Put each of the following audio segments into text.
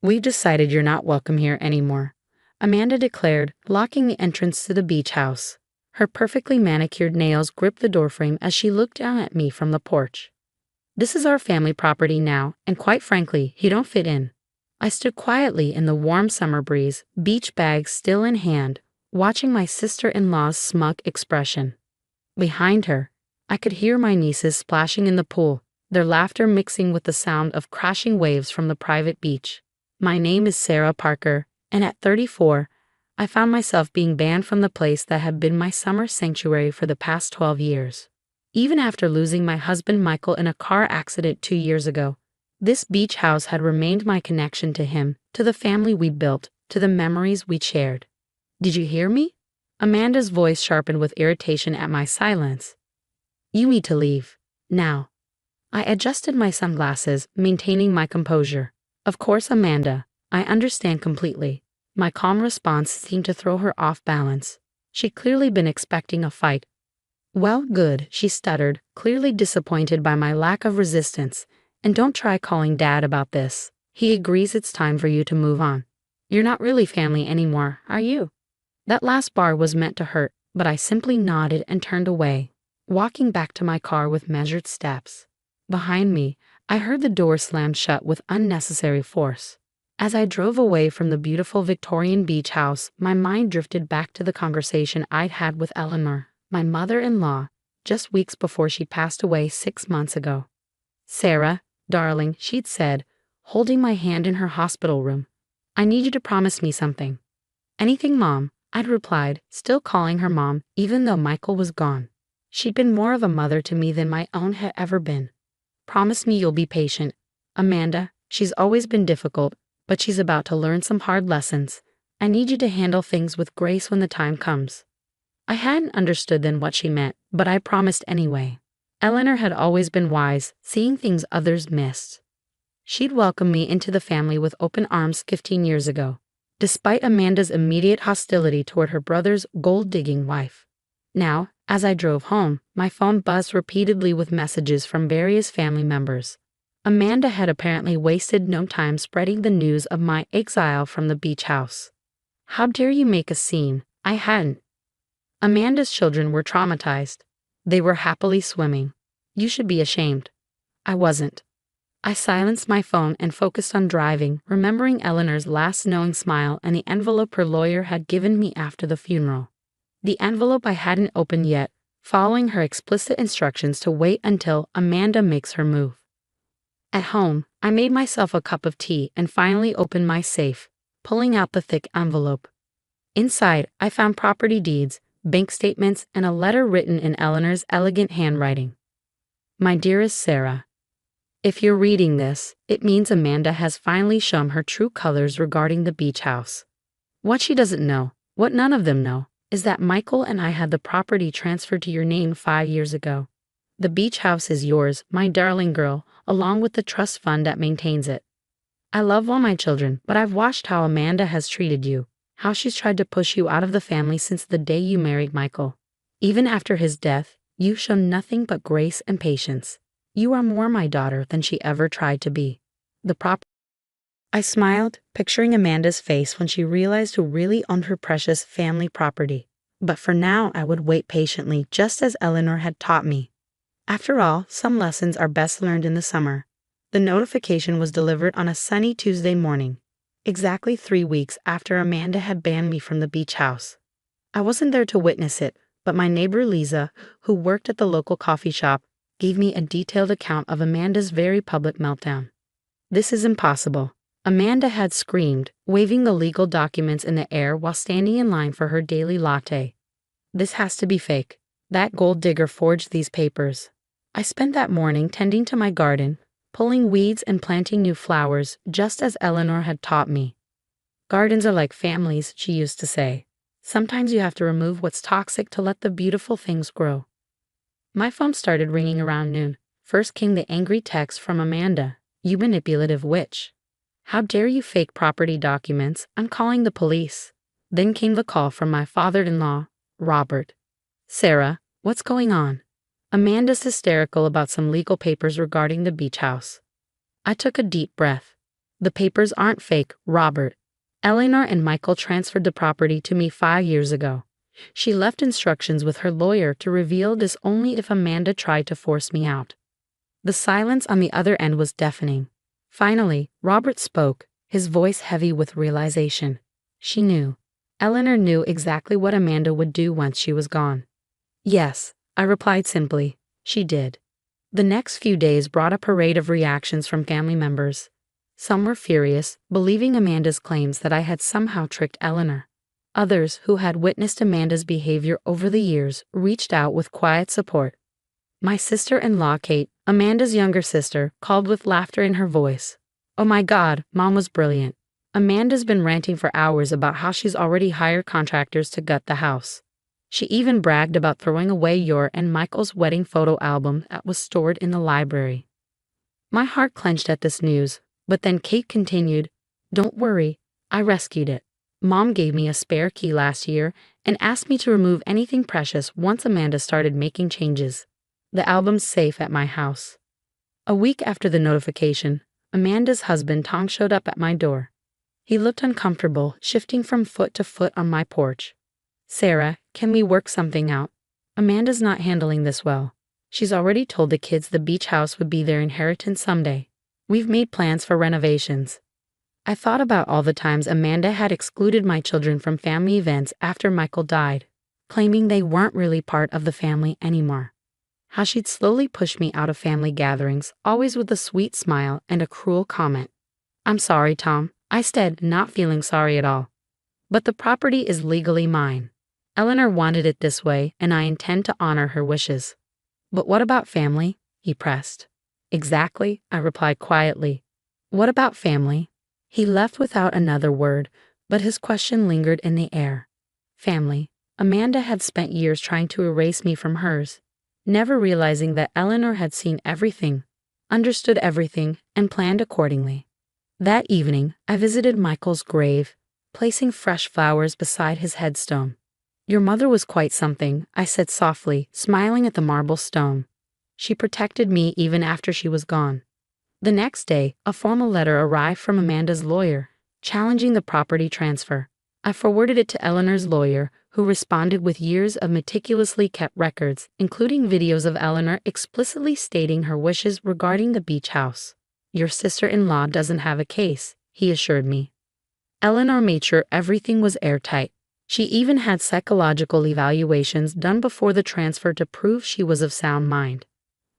"We've decided you're not welcome here anymore," Amanda declared, locking the entrance to the beach house. Her perfectly manicured nails gripped the doorframe as she looked down at me from the porch. "This is our family property now, and quite frankly, you don't fit in." I stood quietly in the warm summer breeze, beach bag still in hand, watching my sister-in-law's smug expression. Behind her, I could hear my nieces splashing in the pool, their laughter mixing with the sound of crashing waves from the private beach. My name is Sarah Parker, and at 34, I found myself being banned from the place that had been my summer sanctuary for the past 12 years. Even after losing my husband Michael in a car accident 2 years ago, this beach house had remained my connection to him, to the family we built, to the memories we shared. "Did you hear me?" Amanda's voice sharpened with irritation at my silence. "You need to leave. Now." I adjusted my sunglasses, maintaining my composure. "Of course, Amanda, I understand completely." My calm response seemed to throw her off balance. She'd clearly been expecting a fight. "Well, good," she stuttered, clearly disappointed by my lack of resistance. "And don't try calling Dad about this. He agrees it's time for you to move on. You're not really family anymore, are you?" That last bar was meant to hurt, but I simply nodded and turned away, walking back to my car with measured steps. Behind me, I heard the door slam shut with unnecessary force. As I drove away from the beautiful Victorian beach house, my mind drifted back to the conversation I'd had with Eleanor, my mother-in-law, just weeks before she passed away 6 months ago. "Sarah, darling," she'd said, holding my hand in her hospital room, "I need you to promise me something." "Anything, Mom," I'd replied, still calling her Mom, even though Michael was gone. She'd been more of a mother to me than my own had ever been. "Promise me you'll be patient. Amanda, she's always been difficult, but she's about to learn some hard lessons. I need you to handle things with grace when the time comes." I hadn't understood then what she meant, but I promised anyway. Eleanor had always been wise, seeing things others missed. She'd welcomed me into the family with open arms 15 years ago, despite Amanda's immediate hostility toward her brother's gold-digging wife. Now, as I drove home, my phone buzzed repeatedly with messages from various family members. Amanda had apparently wasted no time spreading the news of my exile from the beach house. "How dare you make a scene?" I hadn't. Amanda's children were traumatized. They were happily swimming. "You should be ashamed." I wasn't. I silenced my phone and focused on driving, remembering Eleanor's last knowing smile and the envelope her lawyer had given me after the funeral. The envelope I hadn't opened yet, following her explicit instructions to wait until Amanda makes her move. At home, I made myself a cup of tea and finally opened my safe, pulling out the thick envelope. Inside, I found property deeds, bank statements, and a letter written in Eleanor's elegant handwriting. "My dearest Sarah, if you're reading this, it means Amanda has finally shown her true colors regarding the beach house. What she doesn't know, what none of them know, is that Michael and I had the property transferred to your name 5 years ago. The beach house is yours, my darling girl, along with the trust fund that maintains it. I love all my children, but I've watched how Amanda has treated you, how she's tried to push you out of the family since the day you married Michael. Even after his death, you've shown nothing but grace and patience. You are more my daughter than she ever tried to be. I smiled, picturing Amanda's face when she realized who really owned her precious family property. But for now, I would wait patiently, just as Eleanor had taught me. After all, some lessons are best learned in the summer. The notification was delivered on a sunny Tuesday morning, exactly 3 weeks after Amanda had banned me from the beach house. I wasn't there to witness it, but my neighbor Lisa, who worked at the local coffee shop, gave me a detailed account of Amanda's very public meltdown. "This is impossible," Amanda had screamed, waving the legal documents in the air while standing in line for her daily latte. "This has to be fake. That gold digger forged these papers." I spent that morning tending to my garden, pulling weeds and planting new flowers, just as Eleanor had taught me. "Gardens are like families," she used to say. "Sometimes you have to remove what's toxic to let the beautiful things grow." My phone started ringing around noon. First came the angry text from Amanda. "You manipulative witch. How dare you fake property documents? I'm calling the police." Then came the call from my father-in-law, Robert. "Sarah, what's going on?" "Amanda's hysterical about some legal papers regarding the beach house." I took a deep breath. The papers aren't fake, Robert. Eleanor and Michael transferred the property to me 5 years ago. She left instructions with her lawyer to reveal this only if Amanda tried to force me out. The silence on the other end was deafening. Finally, Robert spoke, his voice heavy with realization. She knew. Eleanor knew exactly what Amanda would do once she was gone. Yes, I replied simply. She did. The next few days brought a parade of reactions from family members. Some were furious, believing Amanda's claims that I had somehow tricked Eleanor. Others, who had witnessed Amanda's behavior over the years, reached out with quiet support. My sister-in-law, Kate, Amanda's younger sister, called with laughter in her voice. "Oh my God, Mom was brilliant. Amanda's been ranting for hours about how she's already hired contractors to gut the house. She even bragged about throwing away your and Michael's wedding photo album that was stored in the library." My heart clenched at this news, but then Kate continued, "Don't worry, I rescued it. Mom gave me a spare key last year and asked me to remove anything precious once Amanda started making changes. The album's safe at my house." A week after the notification, Amanda's husband Tom showed up at my door. He looked uncomfortable, shifting from foot to foot on my porch. "Sarah, can we work something out? Amanda's not handling this well. She's already told the kids the beach house would be their inheritance someday. We've made plans for renovations." I thought about all the times Amanda had excluded my children from family events after Michael died, claiming they weren't really part of the family anymore. How she'd slowly push me out of family gatherings, always with a sweet smile and a cruel comment. "I'm sorry, Tom," I said, not feeling sorry at all. "But the property is legally mine. Eleanor wanted it this way, and I intend to honor her wishes." "But what about family?" he pressed. "Exactly," I replied quietly. "What about family?" He left without another word, but his question lingered in the air. Family. Amanda had spent years trying to erase me from hers, never realizing that Eleanor had seen everything, understood everything, and planned accordingly. That evening, I visited Michael's grave, placing fresh flowers beside his headstone. "Your mother was quite something," I said softly, smiling at the marble stone. "She protected me even after she was gone." The next day, a formal letter arrived from Amanda's lawyer, challenging the property transfer. I forwarded it to Eleanor's lawyer, who responded with years of meticulously kept records, including videos of Eleanor explicitly stating her wishes regarding the beach house. "Your sister-in-law doesn't have a case," he assured me. Eleanor made sure everything was airtight. She even had psychological evaluations done before the transfer to prove she was of sound mind.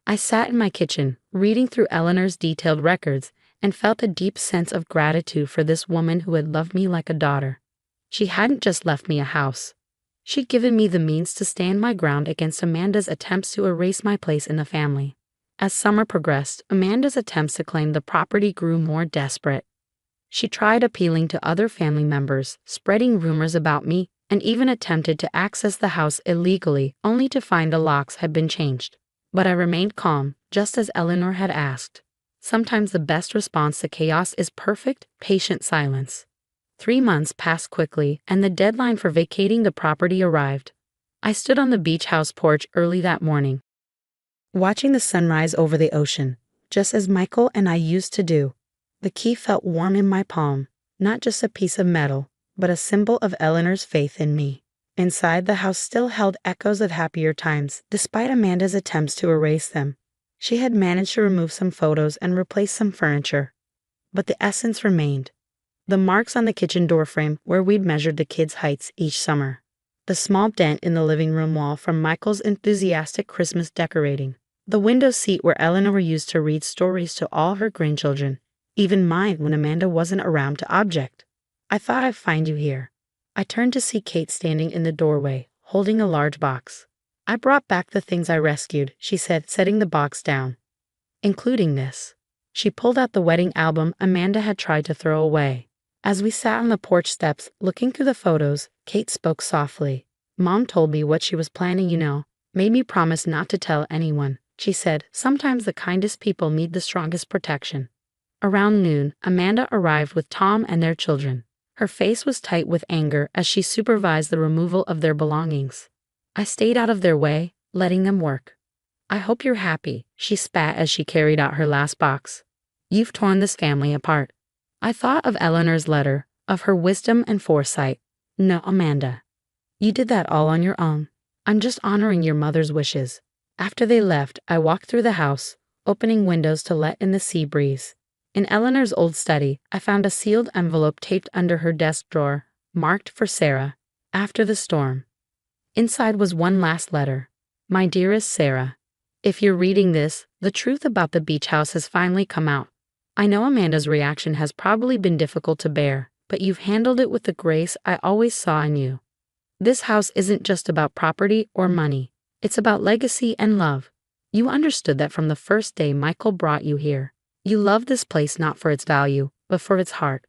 I sat in my kitchen, reading through Eleanor's detailed records, and felt a deep sense of gratitude for this woman who had loved me like a daughter. She hadn't just left me a house. She'd given me the means to stand my ground against Amanda's attempts to erase my place in the family. As summer progressed, Amanda's attempts to claim the property grew more desperate. She tried appealing to other family members, spreading rumors about me, and even attempted to access the house illegally, only to find the locks had been changed. But I remained calm, just as Eleanor had asked. Sometimes the best response to chaos is perfect, patient silence. 3 months passed quickly, and the deadline for vacating the property arrived. I stood on the beach house porch early that morning, watching the sunrise over the ocean, just as Michael and I used to do. The key felt warm in my palm, not just a piece of metal, but a symbol of Eleanor's faith in me. Inside, the house still held echoes of happier times, despite Amanda's attempts to erase them. She had managed to remove some photos and replace some furniture. But the essence remained. The marks on the kitchen doorframe where we'd measured the kids' heights each summer. The small dent in the living room wall from Michael's enthusiastic Christmas decorating. The window seat where Eleanor used to read stories to all her grandchildren, even mine when Amanda wasn't around to object. "I thought I'd find you here." I turned to see Kate standing in the doorway, holding a large box. "I brought back the things I rescued," she said, setting the box down. "Including this." She pulled out the wedding album Amanda had tried to throw away. As we sat on the porch steps, looking through the photos, Kate spoke softly. "Mom told me what she was planning, made me promise not to tell anyone." She said, "Sometimes the kindest people need the strongest protection." Around noon, Amanda arrived with Tom and their children. Her face was tight with anger as she supervised the removal of their belongings. I stayed out of their way, letting them work. "I hope you're happy," she spat as she carried out her last box. "You've torn this family apart." I thought of Eleanor's letter, of her wisdom and foresight. No, Amanda. You did that all on your own. I'm just honoring your mother's wishes. After they left, I walked through the house, opening windows to let in the sea breeze. In Eleanor's old study, I found a sealed envelope taped under her desk drawer, marked for Sarah, after the storm. Inside was one last letter. My dearest Sarah, if you're reading this, the truth about the beach house has finally come out. I know Amanda's reaction has probably been difficult to bear, but you've handled it with the grace I always saw in you. This house isn't just about property or money. It's about legacy and love. You understood that from the first day Michael brought you here. You love this place not for its value, but for its heart.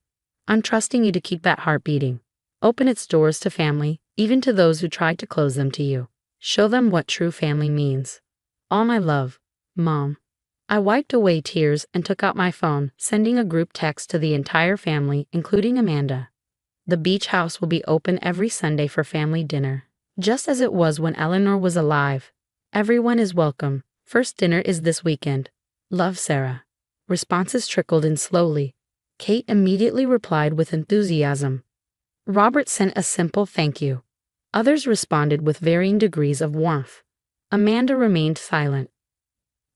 I'm trusting you to keep that heart beating. Open its doors to family, even to those who tried to close them to you. Show them what true family means. All my love, Mom. I wiped away tears and took out my phone, sending a group text to the entire family, including Amanda. The beach house will be open every Sunday for family dinner, just as it was when Eleanor was alive. Everyone is welcome. First dinner is this weekend. Love, Sarah. Responses trickled in slowly. Kate immediately replied with enthusiasm. Robert sent a simple thank you. Others responded with varying degrees of warmth. Amanda remained silent.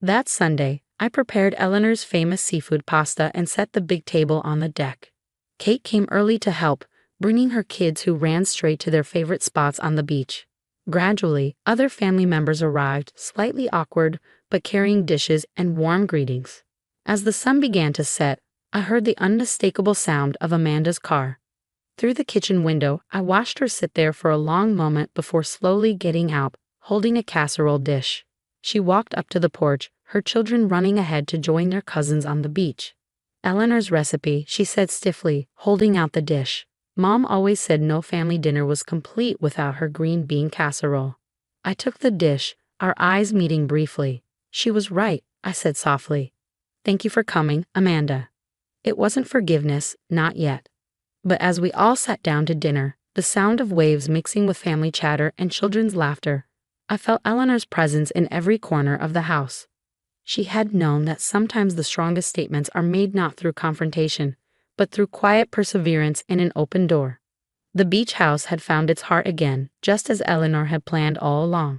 That Sunday, I prepared Eleanor's famous seafood pasta and set the big table on the deck. Kate came early to help, bringing her kids who ran straight to their favorite spots on the beach. Gradually, other family members arrived, slightly awkward, but carrying dishes and warm greetings. As the sun began to set, I heard the unmistakable sound of Amanda's car. Through the kitchen window, I watched her sit there for a long moment before slowly getting out, holding a casserole dish. She walked up to the porch, her children running ahead to join their cousins on the beach. Eleanor's recipe, she said stiffly, holding out the dish. Mom always said no family dinner was complete without her green bean casserole. I took the dish, our eyes meeting briefly. She was right, I said softly. Thank you for coming, Amanda. It wasn't forgiveness, not yet. But as we all sat down to dinner, the sound of waves mixing with family chatter and children's laughter, I felt Eleanor's presence in every corner of the house. She had known that sometimes the strongest statements are made not through confrontation, but through quiet perseverance and an open door. The beach house had found its heart again, just as Eleanor had planned all along.